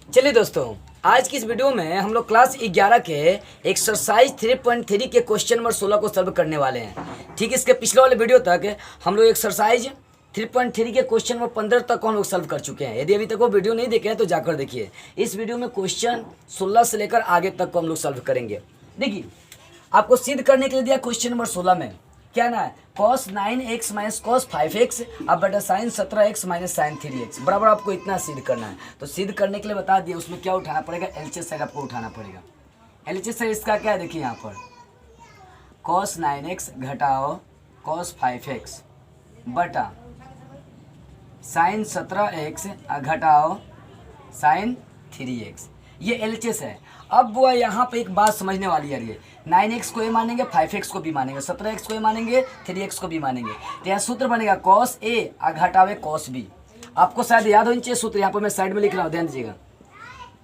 चलिए दोस्तों, आज की इस वीडियो में हम लोग क्लास 11 के एक्सरसाइज 3.3 के क्वेश्चन नंबर 16 को सॉल्व करने वाले हैं। ठीक, इसके पिछले वाले वीडियो तक हम लोग एक्सरसाइज 3.3 के क्वेश्चन नंबर 15 तक हम लोग सॉल्व कर चुके हैं। यदि अभी तक वो वीडियो नहीं देखे हैं तो जाकर देखिए। इस वीडियो में क्वेश्चन 16 से लेकर आगे तक को हम लोग सॉल्व करेंगे। देखिए, आपको सिद्ध करने के लिए दिया क्वेश्चन नंबर 16 में क्या ना है, cos 9x minus cos 5x अब बटा sign 17x minus sine 3x बराबर आपको इतना सिद्ध करना है। तो सिद्ध करने के लिए बता दिया, उसमें क्या उठाना पड़ेगा, एलएचएस साइड आपको उठाना पड़ेगा। एलएचएस साइड इसका क्या है, देखिए यहाँ पर cos 9x घटाओ cos 5x बटा साइन 17x घटाओ साइन 3x, ये एलएचएस है। अब वो यहाँ पे एक बात समझने वाली है, ये 9x को ये मानेंगे, 5x को भी मानेंगे, 17x को ये मानेंगे, 3x को भी मानेंगे। तो यहाँ सूत्र बनेगा cos a घटावे cos b। आपको शायद याद होनी चाहिए सूत्र, यहाँ पर मैं साइड में लिख रहा हूँ, ध्यान दीजिएगा।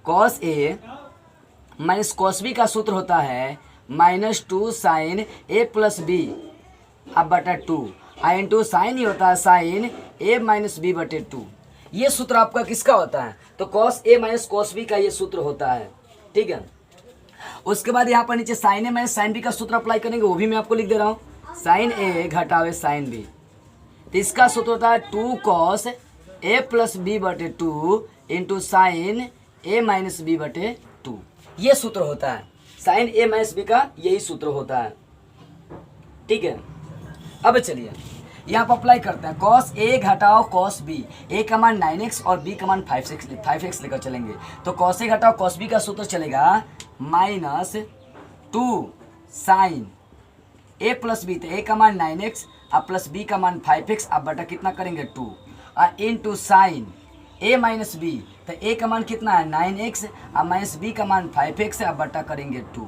cos a minus cos b का सूत्र होता है -2 साइन a प्लस b अब बटा 2 इंटू साइन ही होता है साइन a माइनस b बटे 2। ये सूत्र आपका किसका होता है, तो cos a minus cos b का ये सूत्र होता है। ठीक है, उसके बाद यहाँ पर नीचे साइन ए माइनस साइन बी का सूत्र अप्लाई करेंगे, वो भी मैं आपको लिख दे रहा हूँ। साइन ए घटावे साइन बी, तो इसका सूत्र होता है 2 cos a प्लस बी बटे 2 इंटू साइन ए माइनस बी बटे 2। ये सूत्र होता है, साइन ए माइनस बी का यही सूत्र होता है। ठीक है, अब चलिए यहाँ पर अप्लाई करते हैं। cos a घटाओ cos b, a का मान 9x और b का मान 5x लेकर चलेंगे। तो cos a घटाओ cos b का सूत्र चलेगा -2 साइन a प्लस बी, तो a का मान 9x अब प्लस b का मान 5x अब बटा कितना करेंगे 2 into sine a minus B, तो a का मान कितना है 9x अब माइनस b का मान 5x अब बटा करेंगे 2।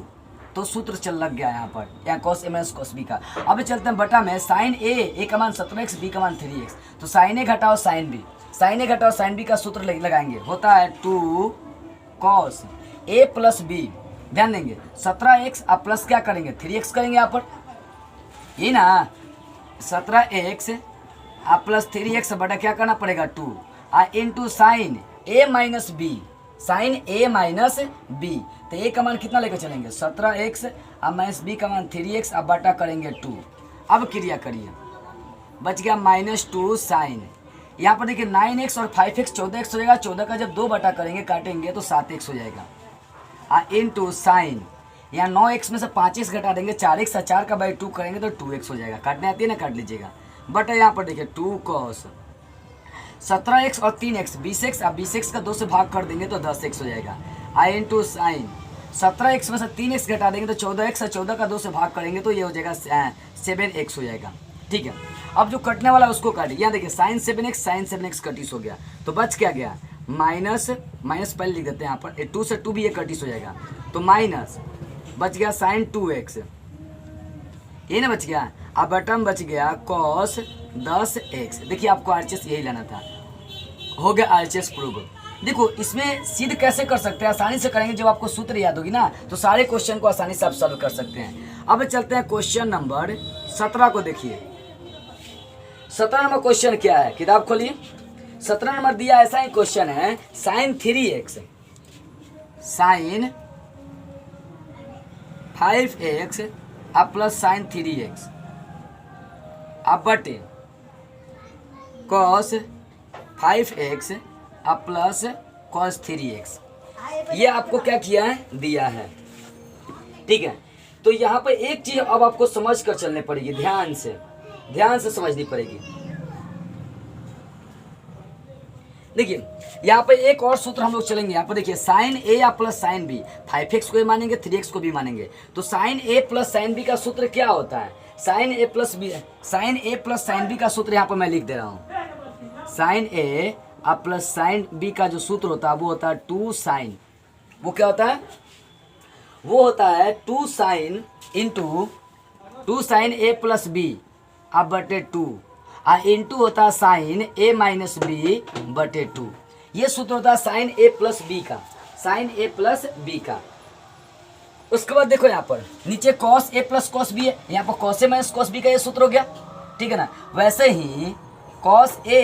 तो सूत्र चल लग गया यहाँ पर, यहाँ cos a minus cos b का। अब चलते हैं बटा में साइन a का मान 17x b का मान 3x, तो साइन a घटाओ साइन b, साइन a घटाओ साइन b का सूत्र लगाएंगे, होता है 2 cos a प्लस b, ध्यान देंगे 17x अब प्लस क्या करेंगे 3x करेंगे यहाँ पर, ये ना 17x अब प्लस 3x बटा क्या करना पड़ेगा 2 into sine a minus B, sine a minus B, तो a का मान कितना लेकर चलेंगे 17x अब माइनस b का मान 3x अब बटा करेंगे 2। अब क्रिया करिए, बच गया -2 साइन, यहाँ पर देखिए 9x और 5x 14x हो जाएगा, 14 का जब 2 बटा करेंगे काटेंगे तो 7x हो जाएगा इंटू साइन, यहाँ 9x में से 5x घटा देंगे, 4x और 4 का बाई 2 करेंगे तो 2x हो जाएगा। काटने आती है ना, काट लीजिएगा। बट यहाँ पर देखिए 2 cos 17x और 3x 20x, अब 20x का 2 से भाग कर देंगे तो 10x हो जाएगा इंटू साइन 17x में से 3x घटा देंगे तो 14x और 14 का 2 से भाग करेंगे तो ये हो जाएगा 7x हो जाएगा। ठीक है, अब जो कटने वाला है उसको काटिए। यहाँ देखिए साइन 7x कटिस हो गया, तो बच क्या गया माइनस पहले लिख देते हैं यहाँ पर, 2 से 2 भी ये कटिस हो जाएगा, तो माइनस बच गया साइन 2x, ये ना बच गया। अब बटन बच गया cos 10x। देखिए आपको आरएचएस यही लेना था, हो गया आरएचएस प्रूव। देखो इसमें सिद्ध कैसे कर सकते हैं, आसानी से करेंगे। जब आपको सूत्र याद होगी ना तो सारे क्वेश्चन को आसानी से आप सॉल्व कर सकते हैं। अब चलते हैं क्वेश्चन नंबर 17 को। देखिए 17 नंबर क्वेश्चन क्या है, किताब खोलिए। 17 नंबर दिया ऐसा ही क्वेश्चन है, साइन 3x साइन 5x अब प्लस साइन 3x अब बटे cos 5x अब प्लस cos 3x। ये आपको क्या किया है, दिया है। ठीक है, तो यहाँ पर एक चीज अब आपको समझ कर चलनी पड़ेगी, ध्यान से समझनी पड़ेगी। देखिए यहाँ पे एक और सूत्र हम लोग चलेंगे। यहाँ पर देखिए साइन a या प्लस साइन b, 5x को भी मानेंगे 3x को भी मानेंगे, तो sine a plus sine b का सूत्र क्या होता है, sine a plus sine b का सूत्र यहाँ पर मैं लिख दे रहा हूँ। साइन a अब प्लस साइन b का जो सूत्र होता है वो होता है 2 साइन, वो क्या होता है, वो होता है 2 sine into 2 sine a plus b अब बटे 2 इंटू होता है साइन a माइनस बी बटे 2। ये सूत्र होता है साइन a प्लस b का, साइन a प्लस b का। उसके बाद देखो यहाँ पर नीचे cos a plus cos b है, यहाँ पर cos a minus cos b का ये सूत्र हो गया। ठीक है ना, वैसे ही cos a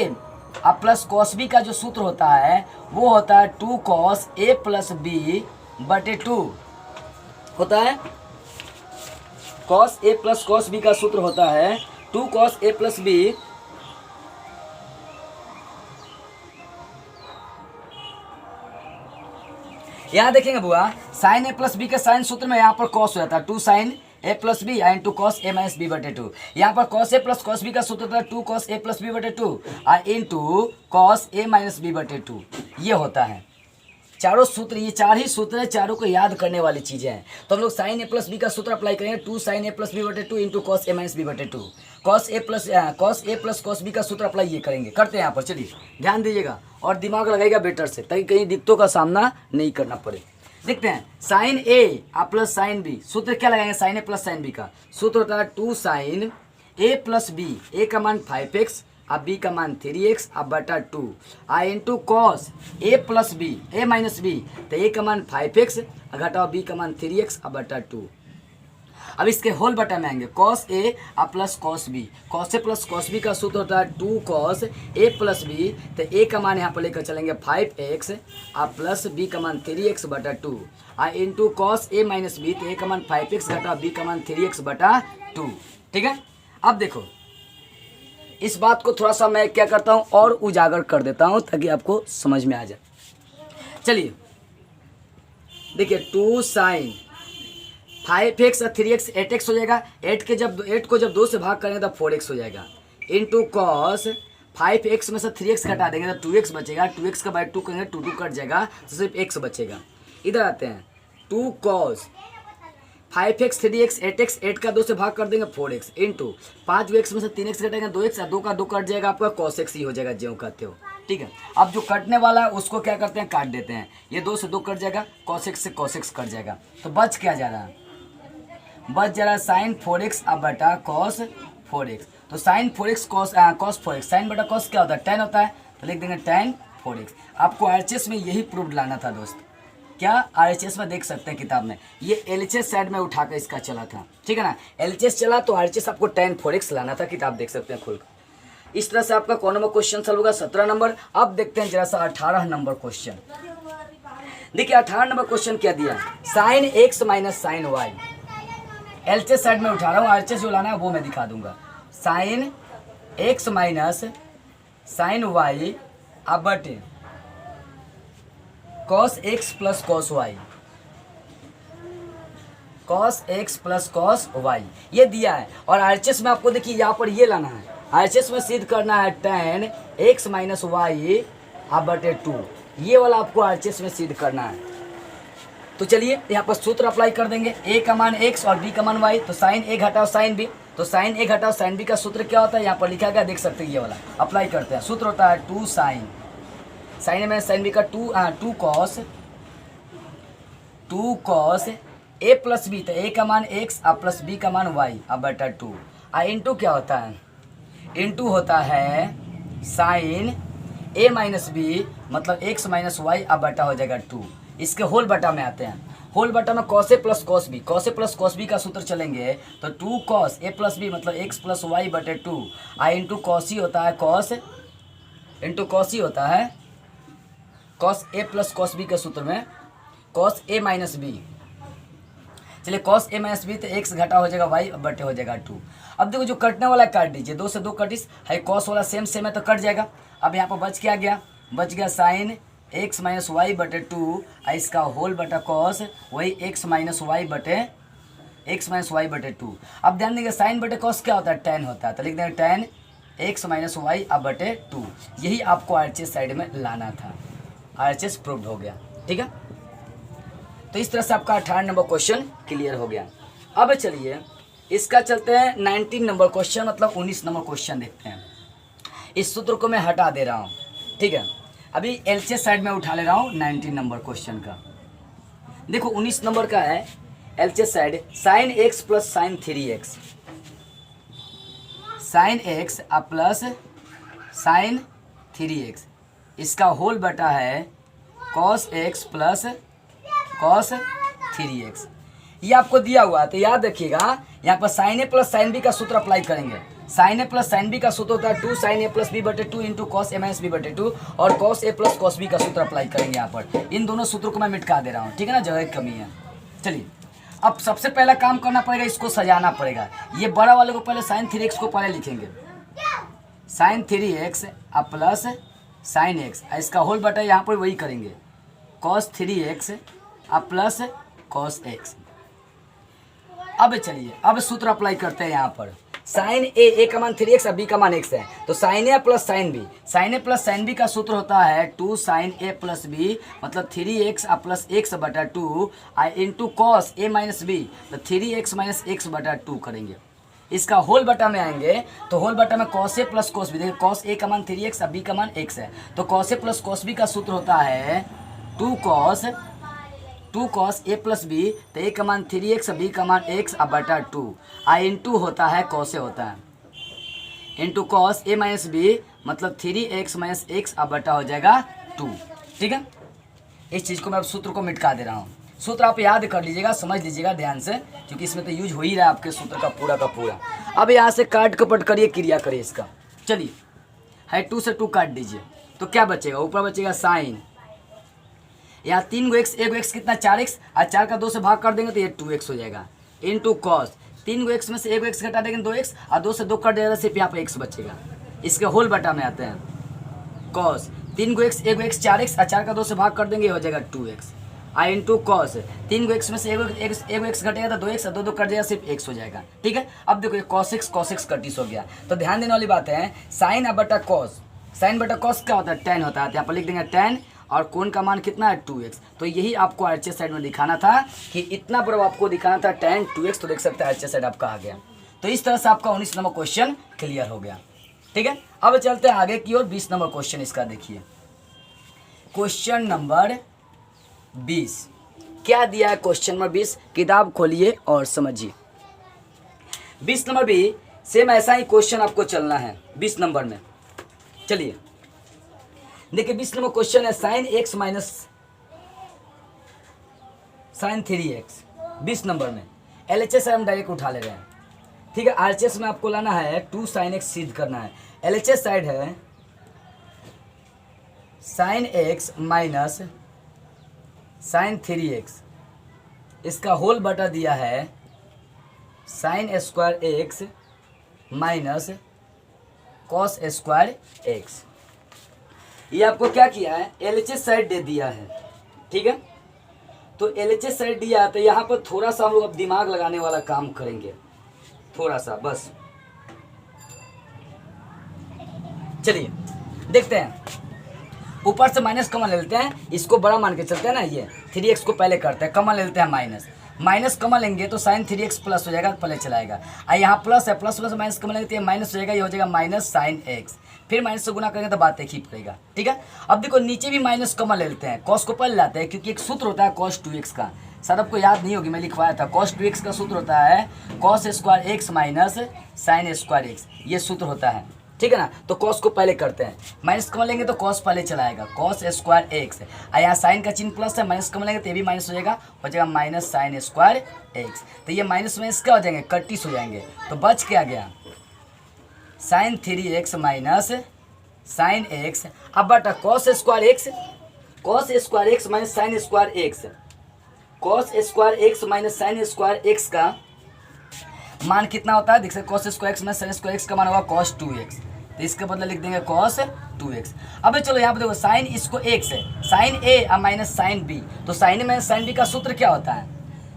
अब प्लस कॉस बी का जो सूत्र होता है वो होता है 2 cos a प्लस बी बटे 2 होता है। cos a plus cos b का सूत्र होता है 2 cos a प्लस बी यहाँ देखेंगे बुआ साइन ए प्लस बी के साइन सूत्र में यहाँ पर कॉस हो जाता है 2 sign A plus B into cos A minus B बटे 2। यहाँ पर cos A plus cos B का सूत्र होता है 2 cos a प्लस बी बटे 2 into cos A minus B बटे 2। ये होता है चारों सूत्र, ये 4 ही सूत्र है, चारों को याद करने वाली चीजें हैं। तो हम लोग साइन ए प्लस बी का सूत्र अप्लाई करेंगे 2 साइन ए प्लस बी बटे 2 into cos A minus B बटे 2। Cos A plus cos B का सूत्र अप्लाई ये करेंगे, करते हैं यहाँ पर। चलिए ध्यान दीजिएगा और दिमाग लगाइएगा बेटर से, ताकि कहीं दिक्कतों का सामना नहीं करना पड़े। देखते हैं sign A plus sine B, सूत्र क्या लगाएंगे sign A plus sine B का सूत्र होता है 2 साइन ए प्लस बी, ए का मान 5x अब बी का मान 3x अब बटा 2 into cos A plus B A minus B, तो ए का मान 5x घटाओ बी का मान 3x अब बटा 2। अब इसके होल बटा में आएंगे cos A plus cos B, cos A plus cos B का सूत्र होता है 2 cos ए प्लस बी, तो ए का मान यहाँ पर लेकर चलेंगे 5x प्लस बी का मान 3x बटा 2 into cos A minus B, तो ए का मान 5x घटा बी का मान 3x बटा 2। ठीक है, अब देखो इस बात को थोड़ा सा मैं क्या करता हूँ और उजागर कर देता हूँ ताकि आपको समझ में आ जाए। चलिए देखिए 2 साइन 5x और 3x 8x हो जाएगा, 8 को जब 2 से भाग करेंगे तो 4x हो जाएगा इंटू कॉस 5x में से 3x घटा देंगे तो 2x बचेगा, 2x का बाई 2 करेंगे 2 कट जाएगा तो सिर्फ x बचेगा। इधर आते हैं 2 cos 5x 3x 8x 8 का 2 से भाग कर देंगे 4x इंटू 5x में से 3x घटाएंगे 2x, 2 का 2 कट जाएगा आपका cos x ही हो जाएगा जो कहते हो। ठीक है, अब जो कटने वाला है उसको क्या करते हैं काट देते हैं, ये 2 से 2 कट जाएगा cos x से cos x कट जाएगा, तो बच क्या जा रहा है, बच जा रहा है साइन 4x अब बटा cos 4x। तो sine 4x cos 4x, sine बटा cos क्या होता है 10 होता है, तो लिख देंगे tan 4x। आपको RHS में यही प्रूफ लाना था दोस्त, क्या RHS में देख सकते हैं किताब में, ये LHS साइड में उठाकर इसका चला था। ठीक है ना, LHS चला तो RHS आपको tan 4x लाना था, किताब देख सकते हैं खुलकर। इस तरह से आपका कौन नंबर क्वेश्चन सॉल्व होगा 17 नंबर। अब देखते हैं जरा सा 18 नंबर क्वेश्चन। देखिए 18 नंबर क्वेश्चन क्या दिया, sine x minus sine y, LHS side में उठा रहा हूँ, RHS जो लाना है वो मैं दिखा दूंगा। Sine x minus sine y अब बटे cos x plus cos y, cos x plus cos y ये दिया है। और RHS में आपको देखिए यहाँ पर ये लाना है, RHS में सिद्ध करना है tan x माइनस y अब बटे 2, ये वाला आपको RHS में सिद्ध करना है। तो चलिए यहाँ पर सूत्र अप्लाई कर देंगे, a का मान x और b का मान y, तो साइन a घटाओ साइन b, तो साइन a घटाओ साइन b का सूत्र क्या होता है यहाँ पर लिखा गया, देख सकते हैं ये वाला अप्लाई करते हैं। सूत्र होता है 2 साइन साइन में साइन बी का 2 cos a प्लस बी, तो a का मान x अब प्लस b का मान y अब बटा 2 इंटू क्या होता है, इंटू होता है साइन a माइनस बी मतलब x माइनस y अब बटा हो जाएगा 2। इसके होल बटा में आते हैं, होल बटा में cos a plus cos b, cos a plus cos b का सूत्र चलेंगे तो 2 cos a प्लस b मतलब x प्लस y बटे 2 इंटू cos ही होता है cos इंटू cos ही होता है cos a plus cos b के सूत्र में cos a माइनस b। चलिए cos a माइनस b तो x घटा हो जाएगा y बटे हो जाएगा 2। अब देखो जो कटने वाला काट दीजिए, 2 से 2 कटिस है, cos वाला सेम सेम है तो कट जाएगा। अब यहाँ पर बच क्या गया, बच गया साइन x माइनस वाई बटे 2 इसका होल बटा cos वही x माइनस वाई बटे 2। अब ध्यान देंगे साइन बटे cos क्या होता है tan होता है, तो लिख देंगे tan x माइनस वाई अब बटे 2। यही आपको RHS साइड में लाना था, RHS प्रूव्ड हो गया। ठीक है, तो इस तरह से आपका 18 नंबर क्वेश्चन क्लियर हो गया। अब चलिए इसका चलते हैं 19 नंबर क्वेश्चन मतलब 19 नंबर क्वेश्चन देखते हैं। इस सूत्र को मैं हटा दे रहा हूँ, ठीक है, अभी LHS साइड में उठा ले रहा हूँ 19 नंबर क्वेश्चन का। देखो 19 नंबर का है LHS side, sine x plus sine 3x, sine x अब प्लस साइन 3x, इसका होल बटा है cos x plus cos 3x। ये आपको दिया हुआ है तो याद रखिएगा यहाँ पर sine a plus sine b का सूत्र अप्लाई करेंगे। Sine A plus sine B का सूत्र होता है 2 साइन ए प्लस बी बटे 2 into cos A minus B बटे 2 और cos A plus cos B का सूत्र अप्लाई करेंगे यहाँ पर। इन दोनों सूत्रों को मैं मिटका दे रहा हूँ, ठीक है ना, जगह की कमी है। चलिए अब सबसे पहला काम करना पड़ेगा, इसको सजाना पड़ेगा। ये बड़ा वाले को पहले साइन 3x को पहले लिखेंगे, साइन 3x अब प्लस साइन एक्स, इसका होल बटा यहाँ पर वही करेंगे कॉस 3x अब प्लस कॉस एक्स। अब चलिए अब सूत्र अप्लाई करते हैं यहाँ पर। साइन ए का मान 3x और बी का मान x है, तो sign A plus sine B, sign A plus sine B का सूत्र होता है 2 साइन ए प्लस बी मतलब 3x प्लस एक्स बटा 2 into cos A minus B, तो 3x माइनस एक्स बटा 2 करेंगे। इसका होल बटा में आएंगे तो होल बटा में cos A plus cos B, देखिए कॉस ए का मान 3x और बी का मान x है, तो cos A plus cos B का सूत्र होता है 2 कॉस ए प्लस बी, तो ए का मान 3x बी का मान x अब बटा 2 इंटू होता है कॉस ए होता है into cos A minus B मतलब 3x माइनस एक्स अब बटा हो जाएगा 2, ठीक है। इस चीज़ को मैं अब सूत्र को मिटका दे रहा हूँ। सूत्र आप याद कर लीजिएगा, समझ लीजिएगा ध्यान से, क्योंकि इसमें तो यूज हो ही रहा है आपके सूत्र का पूरा। अब यहाँ से काट कपट करिए, क्रिया करिए इसका। चलिए है 2 से 2 काट दीजिए तो क्या बचेगा, ऊपर बचेगा साइन, यहाँ 3 गो x, 1 गो x कितना 4x और 4 का 2 से भाग कर देंगे तो ये 2x हो जाएगा इंटू कॉस 3 गो x में से 1 गो x घटा देंगे 2x और 2 से 2 कट जाएगा, सिर्फ यहाँ पे x बचेगा। इसके होल बटा में आते हैं कॉस 3 गो x, 1 गो x 4x और 4 का 2 से भाग कर देंगे, हो जाएगा 2x इंटू कॉस 3 गो x में से 1 गो x घटेगा तो 2x और 2 कट जाएगा, सिर्फ x हो जाएगा, ठीक है। अब देखो ये cos x कटिस हो गया, तो ध्यान देने वाली बात है साइन अब बटा कॉस, साइन बटा कॉस क्या होता है tan होता है, तो यहाँ पर लिख देंगे tan और कोण का मान कितना है 2x। तो यही आपको RHS साइड में दिखाना था कि इतना बड़ा आपको दिखाना था tan 2x, तो देख सकते हैं RHS साइड आपका आ गया। तो इस तरह से आपका 19 नंबर क्वेश्चन क्लियर हो गया, ठीक है। अब चलते हैं आगे की ओर। 20 नंबर क्वेश्चन इसका देखिए, क्वेश्चन नंबर 20 क्या दिया है। क्वेश्चन नंबर 20 किताब खोलिए और समझिए। 20 नंबर भी सेम ऐसा ही क्वेश्चन आपको चलना है 20 नंबर में। चलिए देखिए 20 नंबर क्वेश्चन है sine X minus sine 3x। 20 number में LHS हम डायरेक्ट उठा ले रहे हैं, ठीक है। RHS में आपको लाना है 2 साइन एक्स सिद्ध करना है। LHS साइड है sine X minus sine 3x, इसका होल बटा दिया है sine square X minus cos square X. ये आपको क्या किया है LHS साइड दे दिया है, ठीक है। तो LHS साइड दिया तो यहाँ पर थोड़ा सा हम लोग अब दिमाग लगाने वाला काम करेंगे, थोड़ा सा बस। चलिए देखते हैं, ऊपर से माइनस कॉमन ले लेते हैं, इसको बड़ा मान के चलते हैं ना, ये 3x को पहले करते हैं, कॉमन ले लेते हैं माइनस कॉमन लेंगे तो साइन 3x प्लस हो जाएगा, पहले चलाएगा। और यहाँ प्लस है, प्लस प्लस माइनस कॉमन लेंगे तो ये माइनस हो जाएगा, ये हो जाएगा माइनस साइन x, फिर माइनस से गुना करेंगे तो बात एक ही पड़ेगा, ठीक है। अब देखो नीचे भी माइनस कॉमन ले लेते हैं, कॉस को पहले लाते हैं क्योंकि एक सूत्र होता है कॉस 2x का, सर आपको याद नहीं होगी, मैं लिखवाया था। कॉस 2x का सूत्र होता है cos square X minus sign square X, ये सूत्र होता है, ठीक है ना। तो कॉस को पहले करते हैं, माइनस कॉमन लेंगे तो कॉस पहले चलाएगा, कॉस स्क्वायर एक्स। और यहाँ साइन का चिन्ह प्लस है, माइनस कॉमन लेंगे तो ये भी माइनस हो जाएगा माइनस साइन स्क्वायर एक्स। तो ये माइनस माइनस क्या हो जाएंगे, कट्टिस हो जाएंगे। तो बच क्या गया sign 3x minus sine x अब बटा cos square X minus sign square x. Cos square X minus sign square x का मान कितना होता है, देख सकते cos square X minus sign square x का मान होगा कॉस 2x, तो इसके बदले लिख देंगे कॉस 2x। अब चलो यहाँ पे देखो साइन इसको x है, साइन a और माइनस साइन b, तो sine a minus sine b का सूत्र क्या होता है,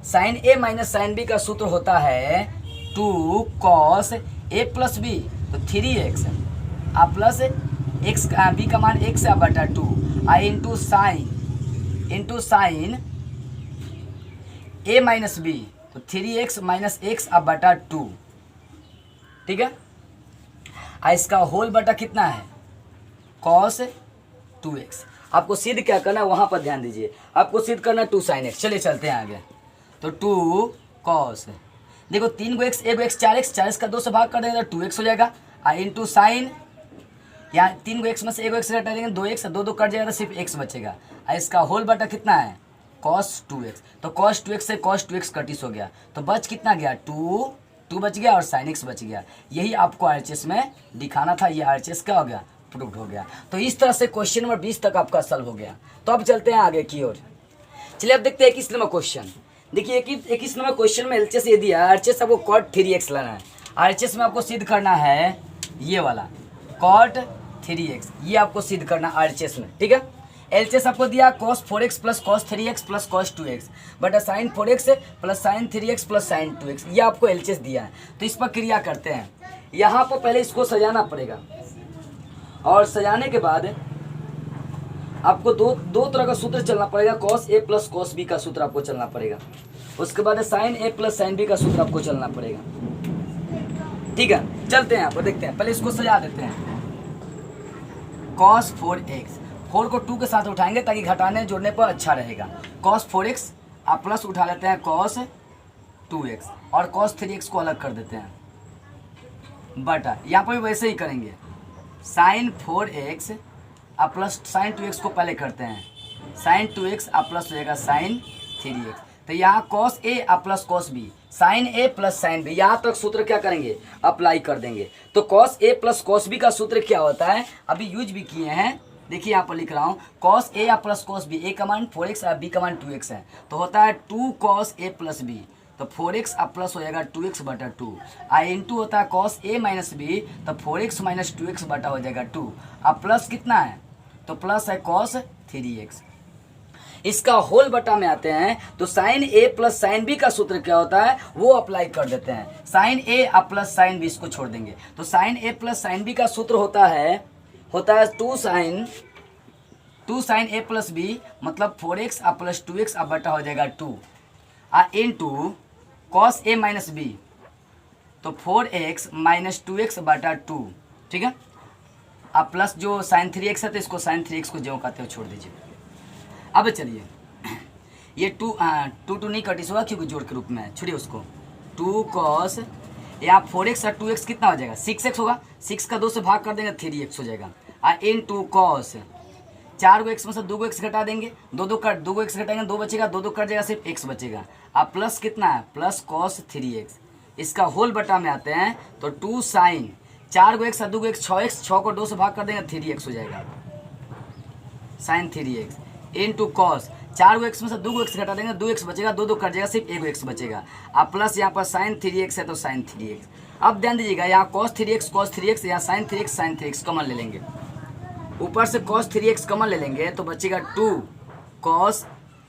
sine a minus sine b का सूत्र होता है 2 कॉस a प्लस b, तो 3x आ प्लस x b का मान x है बटा 2 a into sine a minus b, तो 3x माइनस x अब बटा 2, ठीक है। इसका होल बटा कितना है cos 2x। आपको सिद्ध क्या करना है वहां पर ध्यान दीजिए, आपको सिद्ध करना है 2 sin x। चलिए चलते हैं आगे, तो 2 cos, देखो 3 को x 1 को x 4x का 2 से भाग कर देंगे तो 2x हो जाएगा, इंटू साइन यहाँ 3 को x में से 1 को x घटा देंगे 2x, 2 कट जाएगा तो सिर्फ x बचेगा। इसका होल बटा कितना है cos 2x, तो cos 2x से cos 2x कटिस हो गया, तो बच कितना गया 2 2 बच गया और साइन एक्स बच गया। यही आपको RHS में दिखाना था। ये RHS क्या हो गया, प्रूव्ड हो गया। तो इस तरह से क्वेश्चन नंबर 20 तक आपका सॉल्व हो गया। तो अब चलते हैं आगे की ओर। चलिए अब देखते हैं 21 नंबर क्वेश्चन। देखिए 21 नंबर क्वेश्चन में LHS ये दिया है, RHS आपको cot 3x लाना है। RHS में आपको सिद्ध करना है ये वाला cot 3x, ये आपको सिद्ध करना RHS में, ठीक है। LHS आपको दिया cos 4x plus cos 3x plus cos 2x बटा sin 4x plus sin 3x plus sin 2x, ये आपको LHS दिया है। तो इस पर क्रिया करते हैं। यहाँ पर पहले इसको सजाना पड़ेगा और सजाने के बाद आपको दो तरह का सूत्र चलना पड़ेगा। cos a plus cos b का सूत्र आपको चलना पड़ेगा। उसके बाद sin a plus sin b का सूत्र आपको चलना पड़ेगा, ठीक है। चलते हैं यहाँ पर देखते हैं, पहले इसको सजा देते हैं। cos 4x, 4 को 2 के साथ उठाएंगे ताकि घटाने जोड़ने पर अच्छा रहेगा। cos 4x आप प्लस उठा लेते हैं cos 2x और cos 3x को अलग कर देते हैं बटा, यहाँ पर भी वैसे ही करेंगे। sin 4x आप प्लस sin 2x को पहले करते हैं, sin 2x आप प्लस हो जाएगा sin 3x। तो यहाँ cos a आप plus cos b, sin a plus sin b, यहाँ तक सूत्र क्या करेंगे, अप्लाई कर देंगे। तो cos a plus cos b का सूत्र क्या होता है, अभी यूज भी किए हैं। देखिए यहाँ पर लिख रहा हूँ cos a आप प्लस cos b, a का मान 4x और b का मान 2x है, तो होता है 2 cos a प्लस b। तो 4x आप प्लस हो जाएगा 2x बटा 2, इंटू होता है cos a माइनस b, तो 4x माइनस 2x बटा हो जाएगा 2। अब प्लस कितना है, तो प्लस है cos 3x। इसका होल बटा में आते हैं तो sin a plus sin b का सूत्र क्या होता है वो अप्लाई कर देते हैं। sin a आप प्लस sin b इसको छोड़ देंगे, तो sin a plus sin b का सूत्र होता है 2 sin a प्लस b, मतलब 4x आप प्लस 2x आप बटा हो जाएगा 2 into cos a minus b, तो 4x माइनस 2x बटा 2, ठीक है। आप प्लस जो sin 3x है तो इसको sin 3x को जो कहते हो छोड़ दीजिए। अब चलिए ये 2 नहीं कटिस होगा क्योंकि जोड़ के रूप में है, छोड़िए उसको। 2 cos यहाँ 4x और 2x कितना हो जाएगा, 6x होगा, 6 का 2 से भाग कर देंगे 3x हो जाएगा। इंटू cos 4 को x में से 2 को x घटा देंगे, 2 को x घटाएंगे 2 बचेगा, 2 कट जाएगा, सिर्फ x बचेगा। अब प्लस कितना है, प्लस cos 3x। इसका होल बटा में आते हैं तो 2 sin 4 को x और 2 को x 6x, 6 को 2 से भाग कर देंगे 3x हो जाएगा, sin 3x इंटू cos 4 को x में से 2 को x घटा देंगे 2x बचेगा, 2 कट जाएगा, सिर्फ 1 x बचेगा। अब प्लस यहाँ पर sin 3x है तो sin 3x। अब ध्यान दीजिएगा यहाँ cos 3x यहाँ sin 3x कॉमन ले लेंगे, ऊपर से cos 3x कॉमन ले लेंगे तो बचेगा 2 cos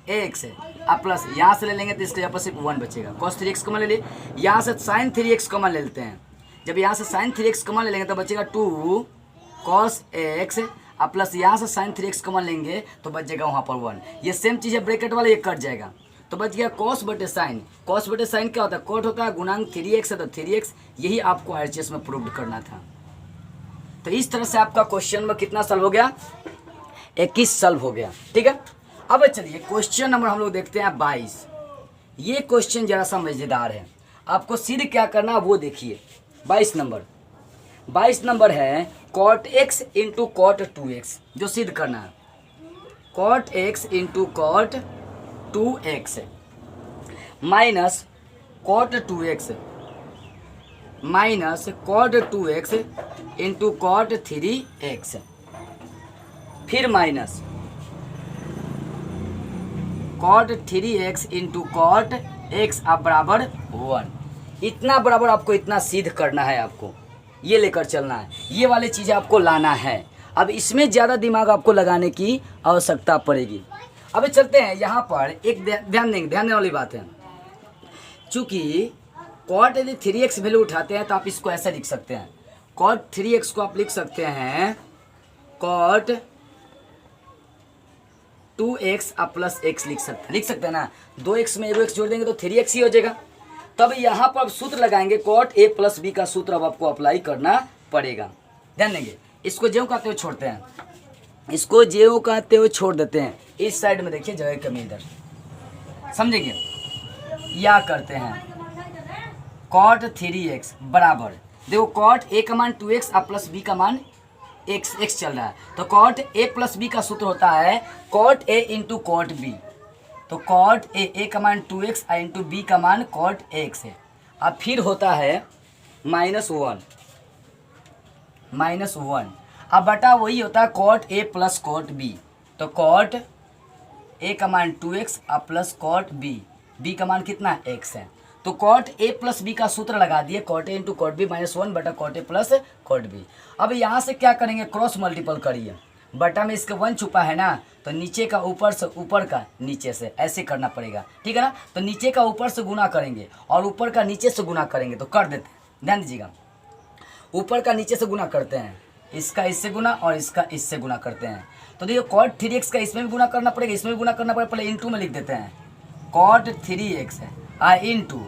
x है। अब प्लस यहाँ से ले लेंगे तो इसके यहाँ पर सिर्फ 1 बचेगा। cos 3x कॉमन ले लिए, यहाँ से sin 3x कॉमन ले लेते हैं। जब यहाँ से sin 3x कॉमन ले लेंगे तो बचेगा 2 cos x, अब प्लस यहाँ से sin 3x कॉमन लेंगे तो बच जाएगा वहाँ पर 1। ये सेम चीज़ है, ब्रैकेट वाला ये कट जाएगा तो बच गया cos बटे sin। cos बटे sin क्या होता है, cot होता है गुणांक 3x है तो 3x, यही आपको RHS में प्रूव करना था। तो इस तरह से आपका क्वेश्चन में कितना सॉल्व हो गया, 21 सॉल्व हो गया, ठीक है। अब चलिए क्वेश्चन नंबर हम लोग देखते हैं 22। ये क्वेश्चन जरा सा मजेदार है, आपको सिद्ध क्या करना वो देखिए। 22 नंबर है cot x into cot 2x, जो सिद्ध करना है। cot x into cot 2x minus cot 2x minus cot 2x into cot 3x, फिर minus cot 3x into cot x आप बराबर 1। इतना बराबर आपको इतना सिद्ध करना है, आपको ये लेकर चलना है, ये वाली चीज़ें आपको लाना है। अब इसमें ज़्यादा दिमाग आपको लगाने की आवश्यकता पड़ेगी। अब चलते हैं यहाँ पर एक ध्यान देने वाली बात है। चूँकि cot यदि 3x वैल्यू उठाते हैं तो आप इसको ऐसा लिख सकते हैं, cot 3x को आप लिख सकते हैं cot 2x आप प्लस x लिख सकते हैं ना। 2x में 1x जोड़ देंगे तो 3x ही हो जाएगा। तब यहाँ पर आप सूत्र लगाएंगे cot a प्लस b का सूत्र अब आपको अप्लाई करना पड़ेगा। ध्यान देंगे, इसको ज्यों कहते हुए छोड़ते हैं, इसको ज्यों कहते हुए छोड़ देते हैं। इस साइड में देखिए जगह कमी इधर, समझेंगे। या करते हैं cot 3x बराबर, देखो cot a का मान 2x और प्लस b का मान x चल रहा है, तो cot a प्लस b का सूत्र होता है cot a into cot b। तो cot a का मान 2x इंटू b का मान cot x है। अब फिर होता है -1, -1। अब बटा वही होता है cot A plus cot B. तो कॉट ए का मान 2x और प्लस कॉट बी, बी का मान कितना है x है। तो कॉट ए प्लस बी का सूत्र लगा दिए, cot A into cot B -1 बटा cot A plus cot B. अब यहाँ से क्या करेंगे, क्रॉस मल्टीपल करिए, बटा में इसके 1 छुपा है ना, तो नीचे का ऊपर से, ऊपर का नीचे से, ऐसे करना पड़ेगा, ठीक है ना। तो नीचे का ऊपर से गुना करेंगे और ऊपर का नीचे से गुना करेंगे, तो कर देते हैं, ध्यान दीजिएगा। ऊपर का नीचे से गुना करते हैं, इसका इससे गुना और इसका इससे गुना करते हैं। तो देखिए कॉट 3x का इसमें भी गुना करना पड़ेगा, इसमें भी गुना करना पड़ेगा, पहले इंटू में लिख देते हैं, कॉट 3x है इंटू,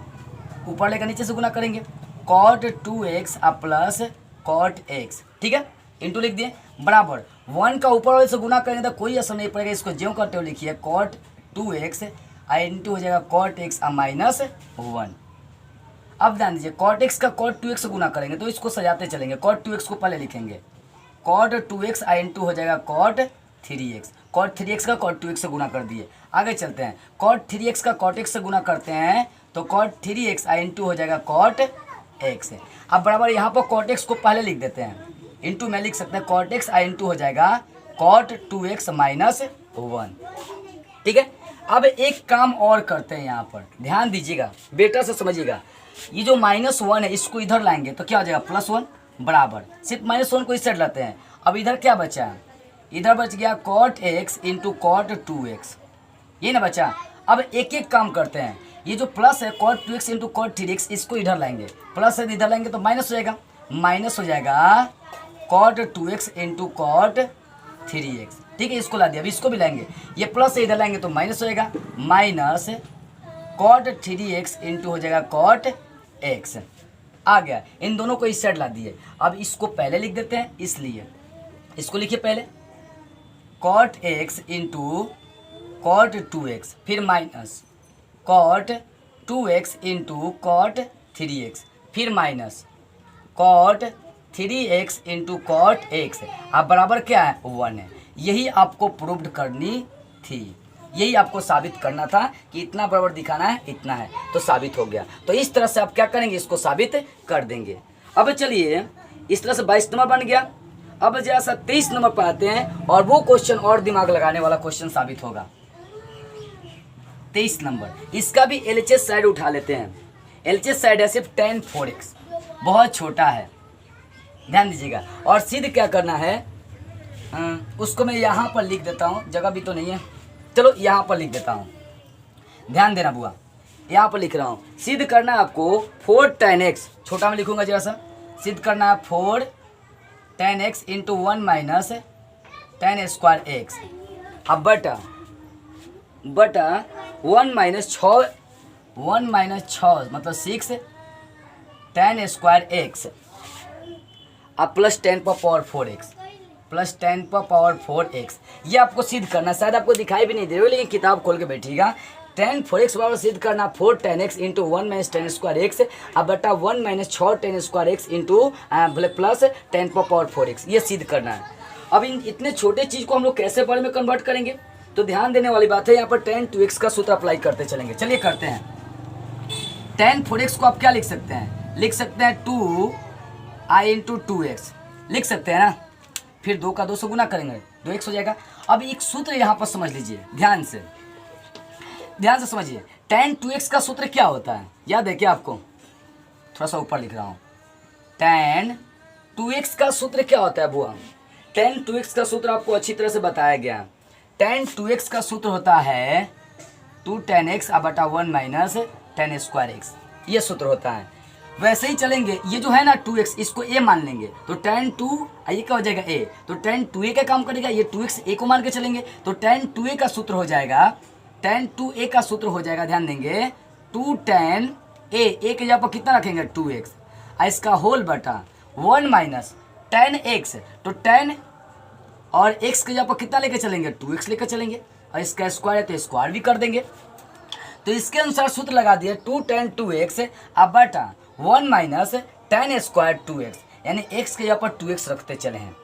ऊपर लेकर नीचे से गुना करेंगे, cot 2x plus cot x, ठीक है, इंटू लिख दिए, बराबर 1 का ऊपर वाले से गुना करेंगे तो कोई असर नहीं पड़ेगा, इसको ज्यों करते हुए लिखिए, कॉट 2x इंटू हो जाएगा कॉट x -1। अब ध्यान दीजिए, कॉट x का कॉट 2x से गुना करेंगे, तो इसको सजाते चलेंगे, कॉट 2x को पहले लिखेंगे, कॉट 2x इंटू हो जाएगा कॉट 3x, कॉट 3x का कॉट 2x से गुना कर दिए। आगे चलते हैं, कॉट 3x का कॉट x से गुना करते हैं, तो कॉट 3x इंटू हो जाएगा कॉट x। अब बराबर यहाँ पर कॉट x को पहले लिख देते हैं, इंटू में लिख सकते हैं, कॉट x इंटू हो जाएगा कॉट 2x -1, ठीक है। अब एक काम और करते हैं, यहाँ पर ध्यान दीजिएगा, बेटा से समझिएगा, ये जो -1 है इसको इधर लाएंगे तो क्या हो जाएगा +1, बराबर सिर्फ -1 को इस साइड लाते हैं। अब इधर क्या बचा है, इधर बच गया cot x into cot 2x, ये ना बचा। अब एक एक काम करते हैं, ये जो प्लस है cot 2x into cot 3x, इसको इधर लाएंगे, प्लस है इधर लाएंगे तो माइनस हो जाएगा, माइनस हो जाएगा cot 2x into cot 3x, ठीक है, इसको ला दिया। अब इसको भी लाएंगे, ये प्लस से इधर लाएंगे तो माइनस हो जाएगा, माइनस कॉट 3x इंटू हो जाएगा कॉट x, आ गया। इन दोनों को इस साइड ला दिए। अब इसको पहले लिख देते हैं, इसलिए इसको लिखिए पहले, cot x into cot 2x, फिर minus cot 2x into cot 3x, फिर minus cot 3x into cot x, अब बराबर क्या है 1 है। यही आपको प्रूव्ड करनी थी, यही आपको साबित करना था कि इतना बराबर दिखाना है, इतना है, तो साबित हो गया। तो इस तरह से आप क्या करेंगे, इसको साबित कर देंगे। अब चलिए, इस तरह से 22 नंबर बन गया। अब जैसा 23 नंबर पर आते हैं, और वो क्वेश्चन और दिमाग लगाने वाला क्वेश्चन साबित होगा। 23 नंबर, इसका भी LHS साइड उठा लेते हैं। LHS साइड है सिर्फ tan 4x, बहुत छोटा है, ध्यान दीजिएगा। और सिद्ध क्या करना है, उसको मैं यहाँ पर लिख देता हूँ, जगह भी तो नहीं है, चलो यहाँ पर लिख देता हूँ, ध्यान देना बुआ, यहाँ पर लिख रहा हूँ। सिद्ध करना है आपको 4 tan x, छोटा में लिखूंगा जरा सा, सिद्ध करना है 4 tan x into 1 minus tan square x, अब बटा 1 माइनस 6 मतलब 6 tan स्क्वायर x, अब प्लस 10 पर पावर 4x, प्लस 10 पर पावर 4x, ये आपको सिद्ध करना। शायद आपको दिखाई भी नहीं दे रहा, लेकिन किताब खोल के बैठिएगा। tan 4x बराबर सिद्ध करना 4 tan x into 1 minus tan square x, अब बटा 1 minus 6 tan square x into plus 10 पर पावर 4x, ये सिद्ध करना है। अब इन इतने छोटे चीज़ को हम लोग कैसे बड़े में कन्वर्ट करेंगे, तो ध्यान देने वाली बात है, यहाँ पर tan 2x का सूत्र अप्लाई करते चलेंगे। चलिए करते हैं। tan 4x को आप क्या लिख सकते हैं, लिख सकते हैं 2i इंटू 2x, लिख सकते हैं ना, फिर 2 का 2 से गुना करेंगे 2x हो जाएगा। अब एक सूत्र यहाँ पर समझ लीजिए, ध्यान से समझिए। tan 2x का सूत्र क्या होता है, याद है क्या आपको, थोड़ा सा ऊपर लिख रहा हूँ। tan 2x का सूत्र क्या होता है बुआ, tan 2x का सूत्र आपको अच्छी तरह से बताया गया। tan 2x का सूत्र होता है 2 tan x बटा 1 माइनस tan स्क्वायर x, ये सूत्र होता है। वैसे ही चलेंगे, ये जो है ना 2x, इसको a मान लेंगे, तो tan 2 ये क्या हो जाएगा a, तो tan 2a का काम करेगा, ये 2x a को मान के चलेंगे, तो tan 2a का सूत्र हो जाएगा, tan 2a का सूत्र हो जाएगा, ध्यान देंगे 2 tan a के जगह पर कितना रखेंगे 2x, इसका होल बटा 1 माइनस tan x, तो tan और x के जगह पर कितना लेके चलेंगे 2x लेकर चलेंगे, और इसका स्क्वायर है तो स्क्वायर भी कर देंगे। तो इसके अनुसार सूत्र लगा दिया 2 tan 2x अब बटा 1 माइनस tan स्क्वायर 2x, यानी x के जगह पर 2x रखते चले हैं।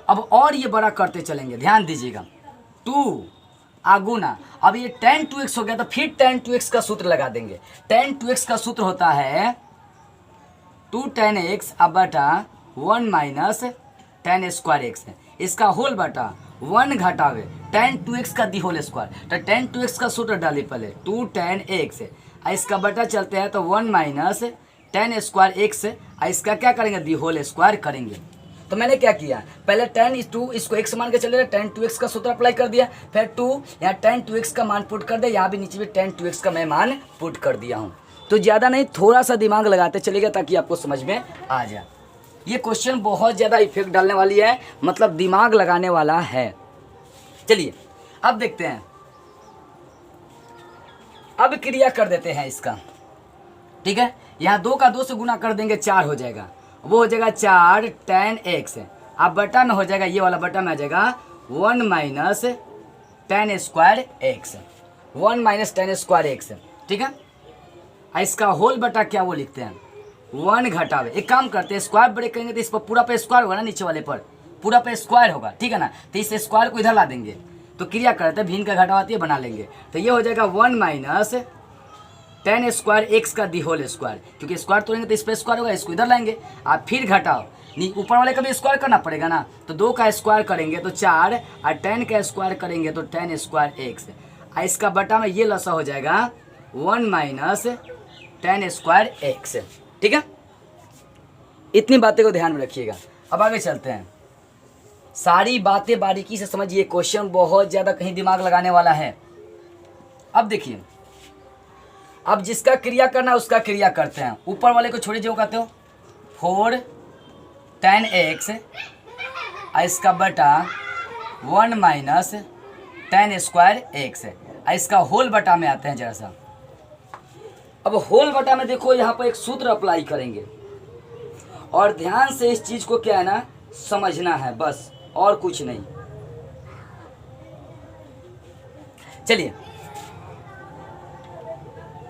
अब और ये बड़ा करते चलेंगे, ध्यान दीजिएगा, 2 आगुना, अब ये tan 2x हो गया, तो फिर tan 2x का सूत्र लगा देंगे। tan 2x का सूत्र होता है 2 tan x अब बटा 1 माइनस tan स्क्वायर एक्स है, इसका होल बटा 1 घटावे tan 2x का दी होल स्क्वायर। तो tan 2x का सूत्र डालिए पहले 2 tan x, इसका बटा चलते हैं तो 1 माइनस tan स्क्वायर एक्स, इसका क्या करेंगे दी होल स्क्वायर करेंगे। तो मैंने क्या किया, पहले tan 2 इसको x मान के चले, tan 2x का सूत्र अप्लाई कर दिया, फिर 2 यहाँ tan 2x का मान पुट कर दिया, यहाँ भी नीचे भी tan 2x का मैं मान पुट कर दिया हूँ। तो ज़्यादा नहीं, थोड़ा सा दिमाग लगाते चलिएगा ताकि आपको समझ में आ जाए। ये क्वेश्चन बहुत ज़्यादा इफेक्ट डालने वाली है, मतलब दिमाग लगाने वाला है। चलिए अब देखते हैं, अब क्रिया कर देते हैं इसका, ठीक है। यहाँ 2 का 2 से गुना कर देंगे 4 हो जाएगा, वो हो जाएगा 4 tan x, अब बटा में हो जाएगा, ये वाला बटा में आ जाएगा 1 minus tan square x, 1 minus tan square x, ठीक है। इसका होल बटा क्या वो लिखते हैं 1 घटावे, एक काम करते हैं स्क्वायर ब्रेक करेंगे तो इस पर पूरा पे स्क्वायर होगा ना, नीचे वाले पर पूरा पे स्क्वायर होगा, ठीक है ना। तो इस स्क्वायर को इधर ला देंगे, तो क्रिया करते हैं भिन्न का घटावाती है बना लेंगे, तो ये हो जाएगा 1 माइनस tan स्क्वायर एक्स का दी होल स्क्वायर, क्योंकि स्क्वायर तोड़ेंगे तो इस पर स्क्वायर होगा, इसको इधर लाएंगे, आप फिर घटाओ, ऊपर वाले का भी स्क्वायर करना पड़ेगा ना, तो 2 का स्क्वायर करेंगे तो 4 और tan का स्क्वायर करेंगे तो tan स्क्वायर एक्स, इसका बटा में ये लसा हो जाएगा 1 माइनस tan स्क्वायर एक्स, ठीक है। इतनी बातें को ध्यान में रखिएगा। अब आगे चलते हैं, सारी बातें बारीकी से समझिए, क्वेश्चन बहुत ज़्यादा कहीं दिमाग लगाने वाला है। अब देखिए, अब जिसका क्रिया करना है उसका क्रिया करते हैं, ऊपर वाले को छोड़िए जो कहते हो 4 tan x, इसका बटा 1 माइनस tan स्क्वायर एक्स, इसका होल बटा में आते हैं जरा सा। अब होल बटा में देखो यहाँ पर एक सूत्र अप्लाई करेंगे, और ध्यान से इस चीज़ को क्या है ना समझना है बस, और कुछ नहीं। चलिए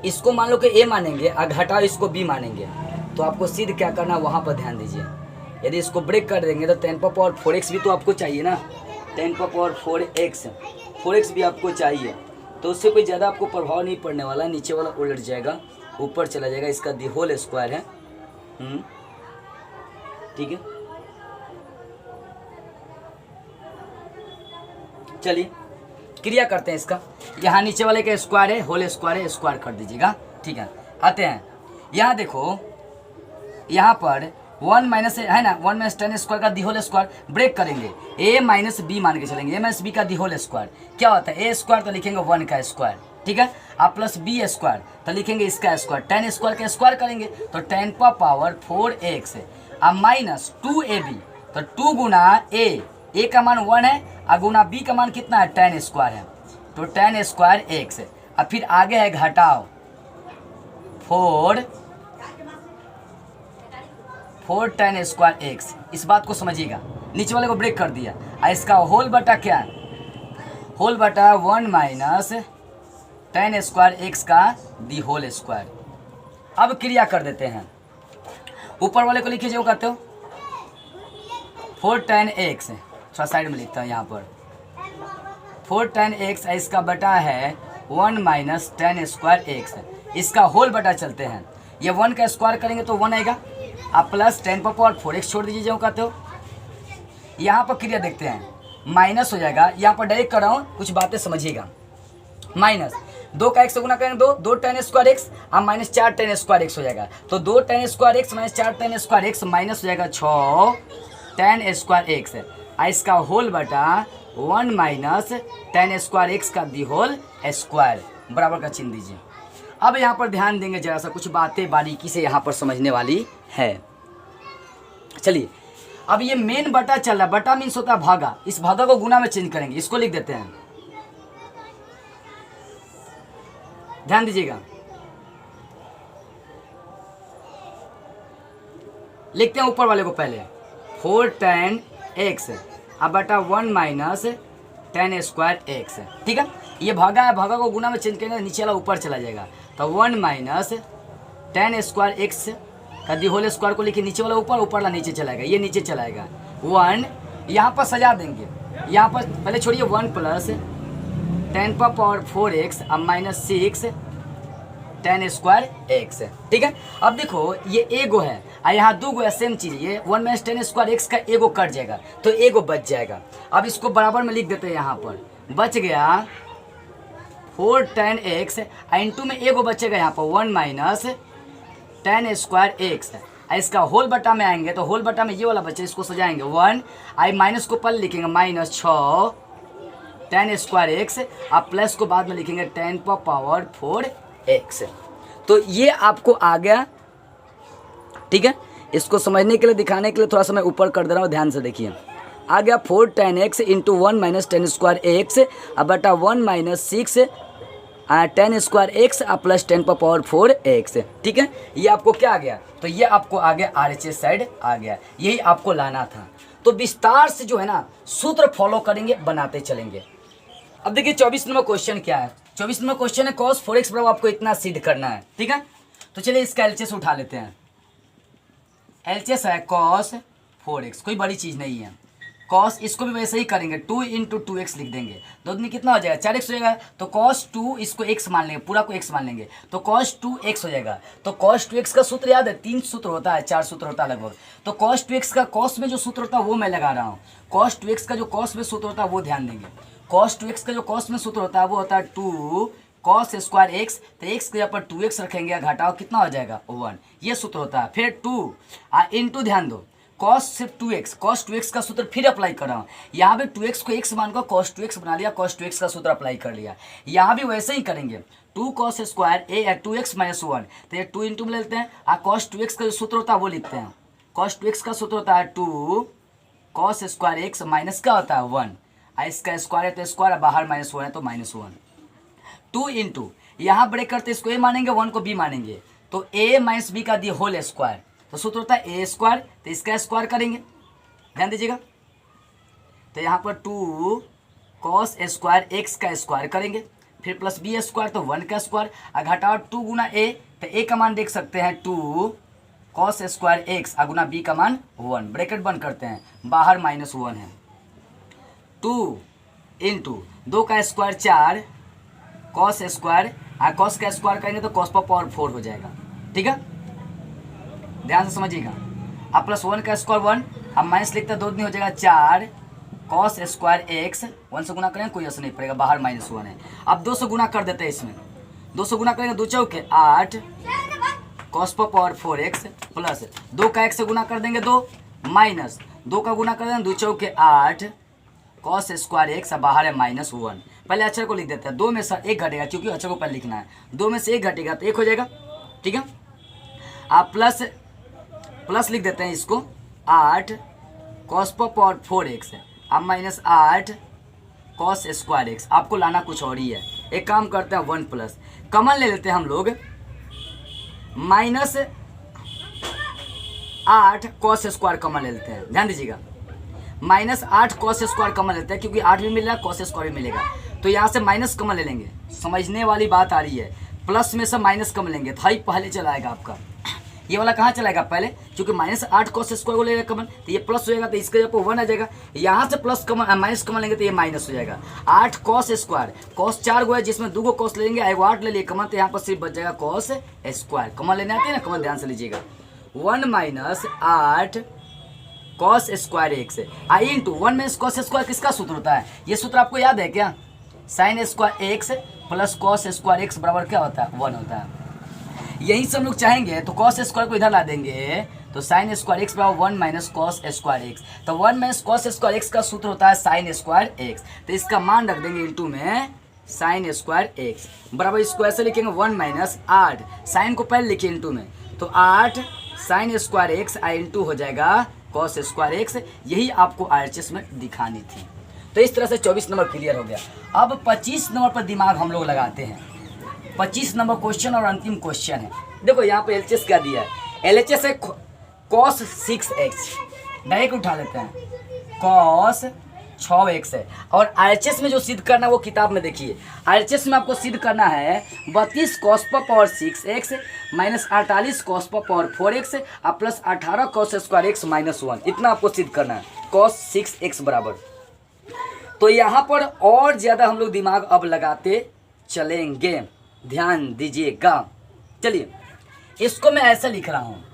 इसको मान लो कि a मानेंगे और घटाओ इसको b मानेंगे, तो आपको सीधे क्या करना है वहाँ पर ध्यान दीजिए। यदि इसको ब्रेक कर देंगे तो 10 पावर 4x भी तो आपको चाहिए ना, 10 पावर 4x भी आपको चाहिए, तो उससे कोई ज़्यादा आपको प्रभाव नहीं पड़ने वाला, नीचे वाला उलट जाएगा ऊपर चला जाएगा, इसका दी होल स्क्वायर है, ठीक है। चलिए क्रिया करते हैं इसका, यहाँ नीचे वाले का स्क्वायर है, होल स्क्वायर है, स्क्वायर कर दीजिएगा, ठीक है। आते हैं यहाँ देखो, यहाँ पर 1 माइनस है ना, 1 माइनस tan स्क्वायर का दी होल स्क्वायर, ब्रेक करेंगे a माइनस बी मान के चलेंगे, a माइनस बी का दी होल स्क्वायर क्या होता है, a स्क्वायर तो लिखेंगे 1 का स्क्वायर, ठीक है, आप प्लस b स्क्वायर तो लिखेंगे इसका स्क्वायर, tan स्क्वायर का स्क्वायर करेंगे तो 10 पावर 4x, अब माइनस 2ab, तो 2 गुना a का मान 1 है और गुना b का मान कितना है tan स्क्वायर है, तो tan स्क्वायर x, अब फिर आगे है घटाओ 4 tan स्क्वायर एक्स, इस बात को समझिएगा, नीचे वाले को ब्रेक कर दिया, और इसका होल बटा क्या है, होल बटा 1 माइनस tan स्क्वायर एक्स का दी होल स्क्वायर। अब क्रिया कर देते हैं, ऊपर वाले को लिखिए जो कहते हो 4 tan x, थोड़ा साइड में लिखता हूँ यहाँ पर 4 tan x, इसका बटा है 1 माइनस tan स्क्वायर एक्स, इसका होल बटा चलते हैं, ये 1 का स्क्वायर करेंगे तो 1 आएगा, आप प्लस 10 पावर 4x छोड़ दीजिए जो कहते हो। यहाँ पर क्रिया देखते हैं, माइनस हो जाएगा, यहाँ पर डायरेक्ट कर रहा हूँ, कुछ बातें समझिएगा। माइनस 2 का x से गुना करेंगे 2 tan स्क्वायर x, अब माइनस 4 tan स्क्वायर x हो जाएगा, तो 2 tan square x minus 4 tan square x minus हो जाएगा 6 tan स्क्वायर x, इसका होल बटा 1 माइनस tan स्क्वायर x का दी होल स्क्वायर, बराबर का चिन्ह दीजिए। अब यहाँ पर ध्यान देंगे जरा सा, कुछ बातें बारीकी से यहाँ पर समझने वाली है। चलिए अब ये मेन बटा चल रहा है, बटा मीन्स होता है भागा, इस भागा को गुना में चेंज करेंगे, इसको लिख देते हैं, ध्यान दीजिएगा, लिखते हैं ऊपर वाले को पहले 4 tan x, अब बटा 1 माइनस tan स्क्वायर एक्स, ठीक है। ये भागा है, भागा को गुना में चेंज करेंगे, नीचे वाला ऊपर चला जाएगा, तो 1 माइनस tan स्क्वायर एक्स का दी होल स्क्वायर को लिखिए, नीचे वाला ऊपर, ऊपर वाला नीचे चलाएगा, ये नीचे चलाएगा 1, यहाँ पर सजा देंगे, यहाँ पर पहले छोड़िए 1 प्लस 10 पावर 4x, अब माइनस 6 tan स्क्वायर x है। ठीक है, अब देखो ये एगो है और यहाँ दो गो है, सेम चीज़, ये 1 माइनस tan स्क्वायर x का एगो कट जाएगा तो एगो बच जाएगा। अब इसको बराबर में लिख देते हैं, यहाँ पर बच गया 4 tan x इंटू में एगो बचेगा यहाँ पर 1 माइनस tan स्क्वायर x है। इसका होल बटा में आएंगे तो होल बटा में ये वाला बच्चे, इसको सजाएंगे 1 आई माइनस को पहले लिखेंगे माइनस 6 tan स्क्वायर x, आप प्लस को बाद में लिखेंगे 10 पावर 4 x। तो ये आपको आ गया। ठीक है, इसको समझने के लिए, दिखाने के लिए थोड़ा सा मैं ऊपर कर दे रहा हूँ, ध्यान से देखिए। आ गया 4 tan x into 1 minus tan square x अब बटा 1 माइनस 6 tan स्क्वायर x अब प्लस 10 पावर 4 x। ठीक है, ये आपको क्या आ गया, तो ये आपको आ गया RHS साइड आ गया, यही आपको लाना था। तो विस्तार से जो है ना सूत्र फॉलो करेंगे, बनाते चलेंगे। अब देखिए 24 नंबर क्वेश्चन क्या है। 24 नंबर क्वेश्चन है cos 4x बराबर आपको इतना सिद्ध करना है। ठीक है, तो चलिए इसका LHS उठा लेते हैं। LHS है cos 4x, कोई बड़ी चीज़ नहीं है। cos इसको भी वैसे ही करेंगे, 2 इंटू 2x लिख देंगे, दो दिन कितना हो जाएगा 4x हो जाएगा। तो cos 2 इसको x मान लेंगे, पूरा को x मान लेंगे तो cos 2x हो जाएगा। तो cos 2x का सूत्र याद है, 3 सूत्र होता है, 4 सूत्र होता है लगभग। तो cos 2x का cos में जो सूत्र होता है वो मैं लगा रहा हूँ। cos 2x का जो cos में सूत्र होता है वो ध्यान देंगे। cos 2x का जो cos में सूत्र होता है वो होता है 2 cos स्क्वायर x, तो x के यहाँ पर 2x रखेंगे, घटाओ कितना हो जाएगा 1, ये सूत्र होता है। फिर 2 इंटू, ध्यान दो, cos सिर्फ 2x, cos 2x का सूत्र फिर अप्लाई कर रहा हूँ। यहाँ भी 2x को x मानकर cos 2x बना लिया, cos 2x का सूत्र अप्लाई कर लिया। यहाँ भी वैसे ही करेंगे, 2 cos square a 2x minus 1, तो ये 2 इंटू में लेते हैं, cos 2x का जो सूत्र होता है वो लिखते हैं। cos 2x का सूत्र होता है 2 cos स्क्वायर x माइनस क्या होता है 1, इसका स्क्वायर है तो स्क्वायर, बाहर माइनस 1 है तो माइनस 1। 2 इंटू, यहाँ ब्रेक करते इसको a मानेंगे, 1 को b मानेंगे, तो a माइनस b का दी होल स्क्वायर, तो सूत्र होता है a स्क्वायर, तो इसका स्क्वायर करेंगे, ध्यान दीजिएगा। तो यहाँ पर 2 cos स्क्वायर x का स्क्वायर करेंगे, फिर प्लस b स्क्वायर तो 1 का स्क्वायर, घटाओ 2 गुना a, तो a का मान देख सकते हैं 2 cos स्क्वायर x गुना b का मान 1, ब्रैकेट बंद करते हैं, बाहर माइनस 1 है। 2 इंटू 2 का स्क्वायर 4 cos स्क्वायर, cos का स्क्वायर करेंगे तो cos पावर 4 हो जाएगा। ठीक है, ध्यान से समझिएगा। अब प्लस 1 का स्क्वायर 1, अब माइनस लिखते हैं, 2 दिन हो जाएगा 4 cos स्क्वायर x, 1 से गुना करेंगे कोई असर नहीं पड़ेगा, बाहर माइनस 1 है। अब 2 से गुना कर देते हैं, इसमें 2 से गुना करेंगे, 2 चौके 8 cos पावर 4x प्लस 2 का 1 से गुना कर देंगे 2 माइनस 2 का गुना कर देंगे 2 चौके 8 cos स्क्वायर x, बाहर है माइनस 1। पहले अक्षर को लिख देते हैं, 2 में से 1 घटेगा, क्योंकि अक्षर को पहले लिखना है, 2 में से 1 घटेगा तो 1 हो जाएगा। ठीक है, आप प्लस लिख देते हैं इसको 8 cos पावर 4x, अब माइनस 8 cos स्क्वायर x। आपको लाना कुछ और ही है, एक काम करते हैं 1 प्लस कमन ले लेते हैं हम लोग, माइनस 8 cos स्क्वायर कमन ले लेते हैं, ध्यान दीजिएगा। माइनस 8 cos स्क्वायर कमन लेते हैं, क्योंकि 8 भी मिल रहा है, cos स्क्वायर भी मिलेगा, तो यहाँ से माइनस कमन ले लेंगे, समझने वाली बात आ रही है। प्लस में से माइनस कमन लेंगे, था ही पहले चलाएगा आपका, ये वाला कहाँ चलाएगा पहले, क्योंकि माइनस 8 cos स्क्वायर को लेगा कमन, तो ये प्लस हो जाएगा, तो इसके जगह 1 आ जाएगा। यहाँ से प्लस कमन माइनस कमन लेंगे तो ये माइनस हो जाएगा। 8 cos स्क्वायर, cos 4 गो है, जिसमें 2 गो cos ले लेंगे, 8 ले लिए कमन, तो यहाँ पर सिर्फ बच जाएगा cos स्क्वायर। कमन लेने आते हैं ना कमन, ध्यान से लीजिएगा। 1 minus 8 cos square x into 1 minus cos square किसका सूत्र होता है, ये सूत्र आपको याद है क्या, sin square x plus cos square x बराबर क्या होता है 1 होता है। यही से हम लोग चाहेंगे तो cos स्क्वायर को इधर ला देंगे, तो sin स्क्वायर x बराबर 1 माइनस cos स्क्वायर x, तो 1 माइनस cos स्क्वायर x का सूत्र होता है sin स्क्वायर x, तो इसका मान रख देंगे इंटू में sin स्क्वायर x बराबर, इसको ऐसे लिखेंगे 1 माइनस 8, साइन को पहले लिखिए इंटू में, तो 8 sin स्क्वायर x इंटू हो जाएगा cos स्क्वायर x। यही आपको RHS में दिखानी थी। तो इस तरह से 24 नंबर क्लियर हो गया। अब 25 नंबर पर दिमाग हम लोग लगाते हैं। 25 नंबर क्वेश्चन और अंतिम क्वेश्चन है। देखो यहाँ पे LHS क्या दिया है, LHS है cos 6x, डायरेक्ट उठा लेते हैं, cos 6x है। और RHS में जो सिद्ध करना है वो किताब में देखिए, RHS में आपको सिद्ध करना है 32 cos power 6x minus 48 cos power 4x और plus 18 cos square x minus 1, इतना आपको सिद्ध करना है, cos 6x बराबर। तो यहाँ पर और ज़्यादा हम लोग दिमाग अब लगाते चलेंगे, ध्यान दीजिएगा। चलिए इसको मैं ऐसा लिख रहा हूँ,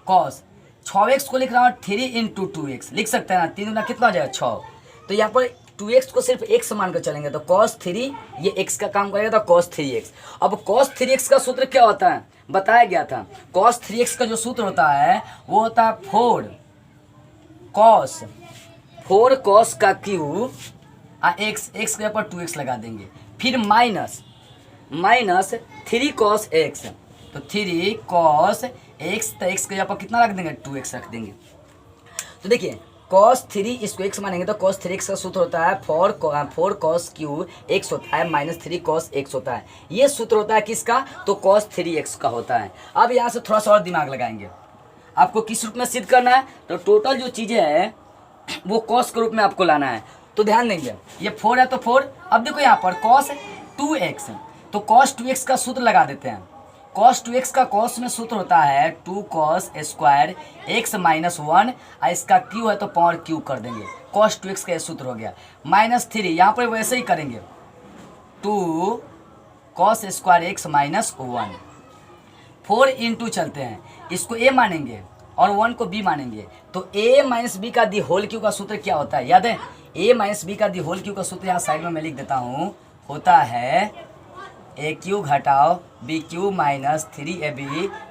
कॉस 6x को लिख रहा हूँ 3 इंटू 2x, लिख सकते हैं ना, 3 गुना कितना हो जाएगा 6। तो यहाँ पर 2x को सिर्फ x मान कर चलेंगे तो cos 3 ये x का काम करेगा तो cos 3x। अब cos 3x का सूत्र क्या होता है बताया गया था, cos 3x का जो सूत्र होता है वो होता है 4 cos का क्यूब x के ऊपर 2x लगा देंगे, फिर माइनस 3 cos x, तो 3 cos x, तो x के ऊपर कितना रख देंगे 2x रख देंगे। तो देखिए cos 3 इसको x मानेंगे तो cos 3x का सूत्र होता है 4 cos क्यूब x होता है माइनस 3 cos x होता है। ये सूत्र होता है किसका, तो cos 3x का होता है। अब यहाँ से थोड़ा सा और दिमाग लगाएंगे, आपको किस रूप में सिद्ध करना है, तो टोटल जो चीज़ें हैं वो cos के रूप में आपको लाना है। तो ध्यान देंगे ये 4 है तो 4, अब देखो यहाँ पर cos 2x, तो cos 2x का सूत्र लगा देते हैं। cos 2x का cos में सूत्र होता है 2 cos स्क्वायर x माइनस 1, इसका q है तो पावर q कर देंगे, cos 2x का ये सूत्र हो गया। माइनस 3 यहाँ पर वैसे ही करेंगे 2 cos square x minus 1। 4 into चलते हैं, इसको a मानेंगे और 1 को b मानेंगे, तो a माइनस बी का दी होल क्यू का सूत्र क्या होता है याद है, a माइनस बी का दी होल क्यू का सूत्र यहाँ साइड में मैं लिख देता हूँ, होता है ए क्यू घटाओ b cube minus 3ab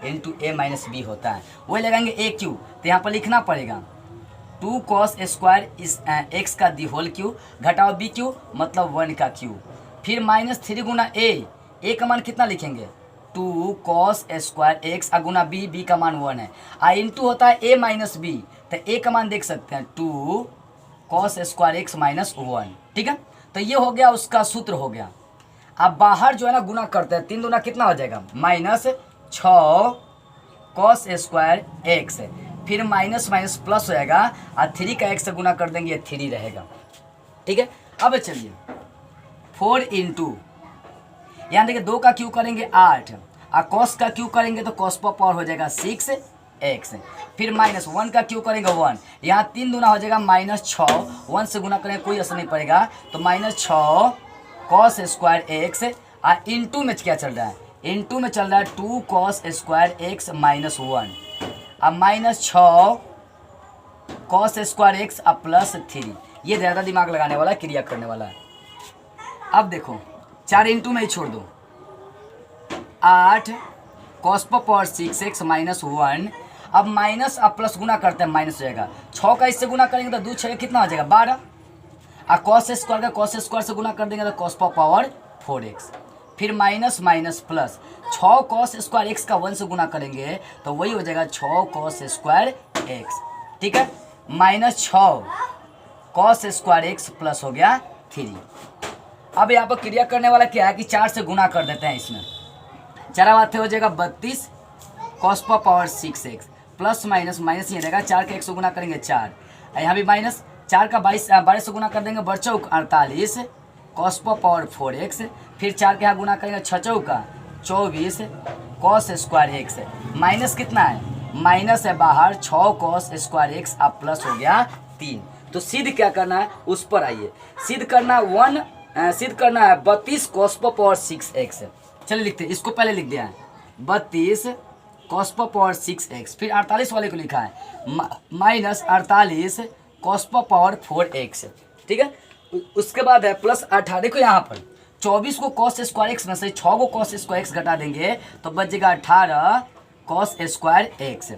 into a minus b होता है। वही लगाएंगे ए क्यू, तो यहाँ पर लिखना पड़ेगा 2 cos स्क्वायर इस x का दी होल क्यू घटाओ बी क्यू मतलब 1 का क्यू, फिर माइनस 3 गुना ए का मान कितना लिखेंगे 2 cos स्क्वायर x गुना बी का मान 1 है, इंटू होता है ए माइनस बी, तो ए का मान देख सकते हैं 2 cos स्क्वायर x माइनस 1। ठीक है, तो ये हो गया उसका सूत्र हो गया। अब बाहर जो है ना गुना करते हैं, 3 गुना कितना हो जाएगा माइनस 6 cos स्क्वायर x, फिर माइनस माइनस प्लस हो जाएगा और 3 का x से गुना कर देंगे 3 रहेगा। ठीक है, अब चलिए 4 इंटू यहाँ देखिए 2 का क्यू करेंगे 8 और cos का क्यू करेंगे तो cos पर पावर हो जाएगा 6x, फिर माइनस 1 का क्यू करेंगे 1, यहाँ 3 गुना हो जाएगा माइनस 6, 1 से गुना करेंगे कोई असर नहीं पड़ेगा, तो माइनस 6 cos स्क्वायर x और इंटू में क्या चल रहा है, इंटू में चल रहा है 2 cos स्क्वायर x माइनस 1, अब माइनस 6 cos स्क्वायर x और प्लस 3। ये ज़्यादा दिमाग लगाने वाला क्रिया करने वाला है। अब देखो 4 इंटू में ही छोड़ दो, 8 cos पर पावर 6x माइनस 1, अब माइनस अब प्लस गुना करते हैं माइनस हो जाएगा, 6 का इससे गुना करेंगे तो 2 6 कितना हो जाएगा 12, और cos स्क्वायर का cos स्क्वायर से गुना कर देंगे तो cos पर पावर 4x, फिर minus minus plus 6 cos square x का 1 से गुना करेंगे तो वही हो जाएगा 6 cos स्क्वायर x। ठीक है, minus 6 cos square x plus हो गया 3। अब यहाँ पर क्रिया करने वाला क्या है कि 4 से गुना कर देते हैं, इसमें 4 बात हो जाएगा 32 cos पर power 6x plus minus minus ये रहेगा, 4 का 1 से गुना करेंगे 4, यहाँ भी माइनस 4 का 22 से गुना कर देंगे 4 चौक 48 cos पर पावर 4x, फिर 4 के यहाँ गुना करेंगे 6 चौका 24 cos स्क्वायर x, माइनस कितना है माइनस है बाहर 6 cos स्क्वायर x अब प्लस हो गया 3। तो सिद्ध क्या करना है उस पर आइए, सिद्ध करना है 32 cos पर पावर 6x। चलिए लिखते हैं, इसको पहले लिख दिया है 32 cos पर पावर 6x, फिर 48 वाले को लिखा है माइनस 48 cos पर पावर 4x। ठीक है, उसके बाद है प्लस 18, देखो यहाँ पर 24 को cos स्क्वायर x में से 6 को cos स्क्वायर x घटा देंगे तो बच जाएगा 18 cos स्क्वायर x।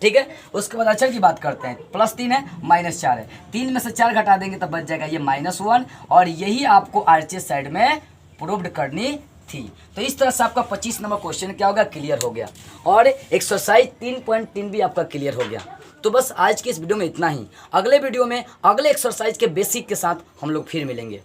ठीक है, उसके बाद अचर की बात करते हैं, प्लस 3 है माइनस 4 है, 3 में से 4 घटा देंगे तो बच जाएगा ये -1, और यही आपको आरचे साइड में प्रूव्ड करनी थी। तो इस तरह से आपका 25 नंबर क्वेश्चन क्या होगा क्लियर हो गया, और एक्सरसाइज 3.3 भी आपका क्लियर हो गया। तो बस आज के इस वीडियो में इतना ही, अगले वीडियो में अगले एक्सरसाइज के बेसिक के साथ हम लोग फिर मिलेंगे।